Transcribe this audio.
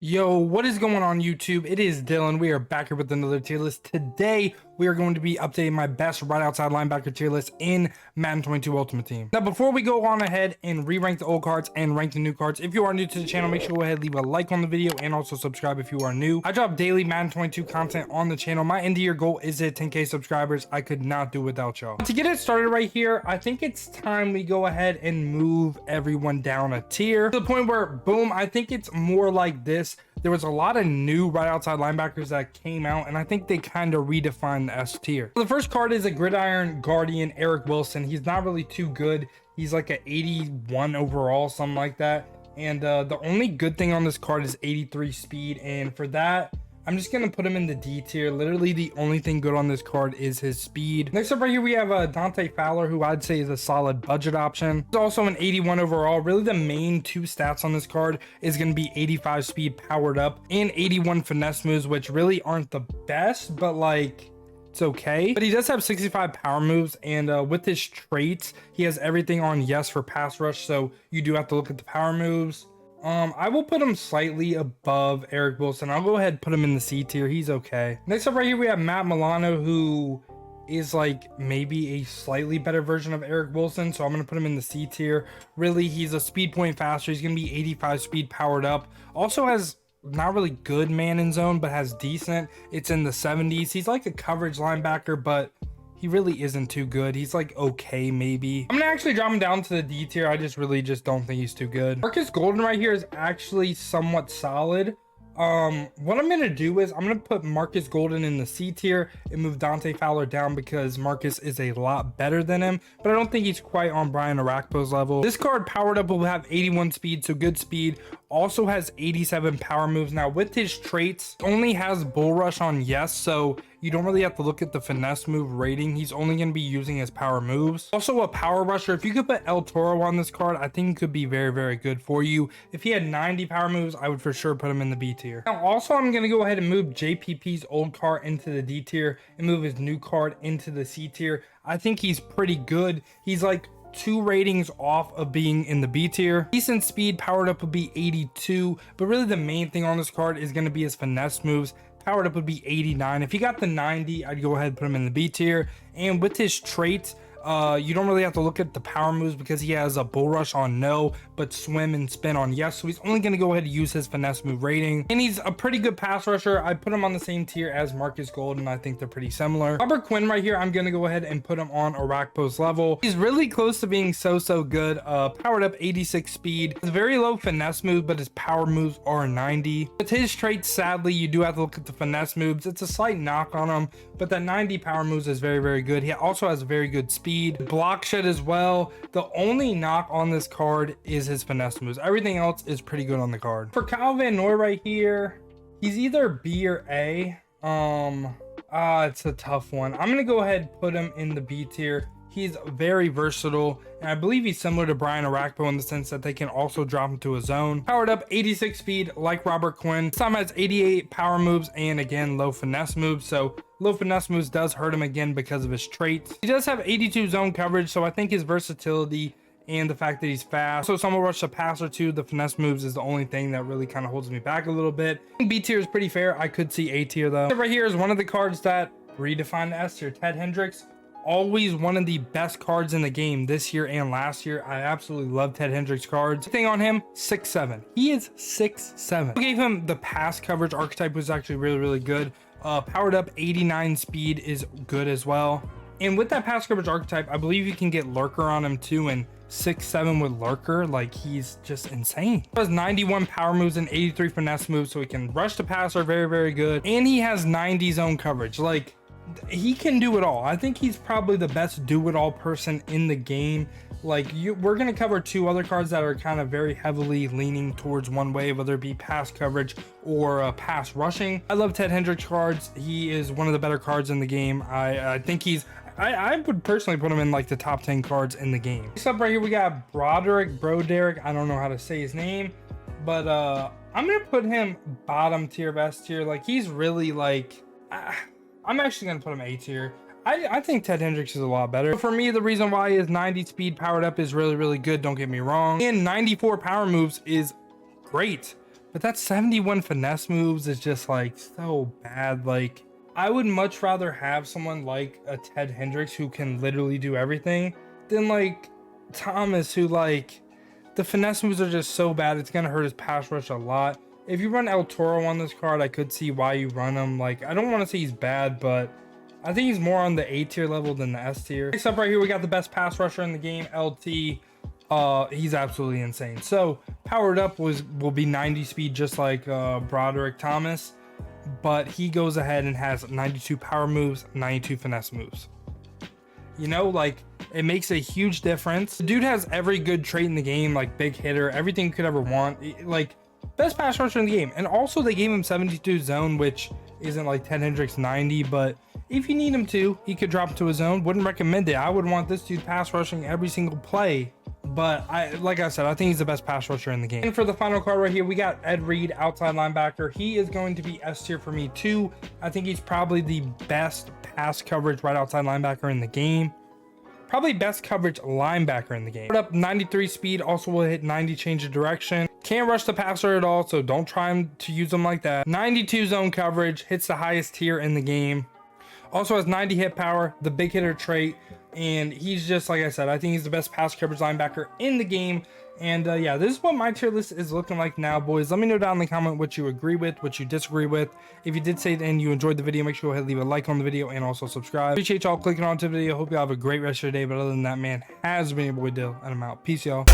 Yo, what is going on YouTube? It is Dylan. We are back here with another tier list. Today, we are going to be updating my best right outside linebacker tier list in Madden 22 Ultimate Team. Now, before we go on ahead and re-rank the old cards and rank the new cards, if you are new to the channel, make sure to go ahead and leave a like on the video and also subscribe if you are new. I drop daily Madden 22 content on the channel. My end of year goal is at 10K subscribers. I could not do without y'all. To get it started right here, I think it's time we go ahead and move everyone down a tier to the point where, boom, I think it's more like this. There was a lot of new right outside linebackers that came out, and I think they kind of redefined the S tier. The first card is a gridiron guardian, Eric Wilson. He's not really too good. He's like an 81 overall, something like that. And the only good thing on this card is 83 speed, and for that, I'm just going to put him in the D tier. Literally, the only thing good on this card is his speed. Next up right here, we have Dante Fowler, who I'd say is a solid budget option. He's also an 81 overall. Really, the main two stats on this card is going to be 85 speed powered up and 81 finesse moves, which really aren't the best, but like, it's okay. But he does have 65 power moves, and with his traits, he has everything on yes for pass rush, so you do have to look at the power moves. I will put him slightly above Eric Wilson. I'll go ahead and put him in the C tier. He's okay. Next up right here, we have Milano, who is like maybe a slightly better version of Eric Wilson. So I'm going to put him in the C tier. Really, he's a speed point faster. He's going to be 85 speed powered up. Also has not really good man in zone, but has decent. It's in the 70s. He's like a coverage linebacker, but he really isn't too good. He's like okay, maybe. I'm gonna actually drop him down to the D tier. I really don't think he's too good. Marcus Golden right here is actually somewhat solid. What I'm gonna do is I'm gonna put Marcus Golden in the C tier and move Dante Fowler down because Marcus is a lot better than him, but I don't think he's quite on Brian Orakpo's level. This card powered up will have 81 speed, so good speed. Also has 87 power moves. Now with his traits, only has bull rush on yes, so you don't really have to look at the finesse move rating. He's only going to be using his power moves. Also a power rusher. If you could put El Toro on this card, I think it could be very, very good for you. If he had 90 power moves, I would for sure put him in the B tier. Now also, I'm going to go ahead and move JPP's old card into the D tier and move his new card into the C tier. I think he's pretty good. He's like 2 ratings off of being in the B tier. Decent speed powered up would be 82, but really the main thing on this card is going to be his finesse moves. Powered up would be 89. If he got the 90, I'd go ahead and put him in the B tier. And with his traits, you don't really have to look at the power moves because he has a bull rush on no, but swim and spin on yes. So he's only going to go ahead and use his finesse move rating. And he's a pretty good pass rusher. I put him on the same tier as Marcus Golden. I think they're pretty similar. Quinn right here, I'm going to go ahead and put him on Orakpo's level. He's really close to being so good. Powered up 86 speed. It's very low finesse moves, but his power moves are 90. With his traits, sadly, you do have to look at the finesse moves. It's a slight knock on him, but that 90 power moves is very, very good. He also has very good speed. Block shed as well. The only knock on this card is his finesse moves. Everything else is pretty good on the card. For Kyle Van Noy right here, he's either B or A. It's a tough one. I'm gonna go ahead and put him in the B tier. He's very versatile, and I believe he's similar to Brian Orakpo in the sense that they can also drop him to a zone. Powered up 86 speed like Quinn. This time has 88 power moves and again low finesse moves, so low finesse moves does hurt him again because of his traits. He does have 82 zone coverage, so I think his versatility and the fact that he's fast. So some will rush a pass or two. The finesse moves is the only thing that really kind of holds me back a little bit. I think B tier is pretty fair. I could see A tier though. Right here is one of the cards that redefined the S tier, Ted Hendricks. Always one of the best cards in the game this year and last year. I absolutely love Ted Hendricks cards. Thing on him, 6'7". He is 6'7". I gave him the pass coverage archetype, was actually really good. Powered up 89 speed is good as well. And with that pass coverage archetype, I believe you can get lurker on him too, and 6'7" with lurker, like he's just insane. He has 91 power moves and 83 finesse moves, so he can rush the passer very good. And he has 90 zone coverage. Like, he can do it all. I think he's probably the best do-it-all person in the game. Like, we're going to cover 2 other cards that are kind of very heavily leaning towards one way, whether it be pass coverage or pass rushing. I love Ted Hendricks cards. He is one of the better cards in the game. I think he's I would personally put him in like the top 10 cards in the game. Next up right here, we got Broderick. I don't know how to say his name, but I'm going to put him bottom tier, best tier. Like, he's really like... I'm actually going to put him A tier. I think Ted Hendricks is a lot better. For me, the reason why his 90 speed powered up is really good, don't get me wrong. And 94 power moves is great. But that 71 finesse moves is just like so bad. Like, I would much rather have someone like a Ted Hendricks who can literally do everything than like Thomas, who like the finesse moves are just so bad. It's gonna hurt his pass rush a lot. If you run El Toro on this card, I could see why you run him. Like, I don't want to say he's bad, but I think he's more on the A tier level than the S tier. Next up right here, we got the best pass rusher in the game, LT. He's absolutely insane. So powered up will be 90 speed, just like Broderick Thomas, but he goes ahead and has 92 power moves, 92 finesse moves. You know, like, it makes a huge difference. The dude has every good trait in the game, like big hitter, everything you could ever want. Like, best pass rusher in the game. And also they gave him 72 zone, which isn't like Ted Hendricks 90, but if you need him to, he could drop to his zone. Wouldn't recommend it. I would want this dude pass rushing every single play. But like I said, I think he's the best pass rusher in the game. And for the final card right here, we got Ed Reed, outside linebacker. He is going to be S tier for me too. I think he's probably the best pass coverage right outside linebacker in the game. Probably best coverage linebacker in the game. Put up 93 speed, also will hit 90 change of direction. Can't rush the passer at all, so don't try to use them like that. 92 zone coverage, hits the highest tier in the game. Also has 90 hit power, the big hitter trait, and he's just, like I said, I think he's the best pass coverage linebacker in the game. And yeah, this is what my tier list is looking like now, boys. Let me know down in the comment what you agree with, what you disagree with. If you did say it and you enjoyed the video, make sure to go ahead and leave a like on the video and also subscribe. Appreciate y'all clicking on to the video. Hope y'all have a great rest of your day. But other than that, man, has been your boy Dill, and I'm out. Peace, y'all.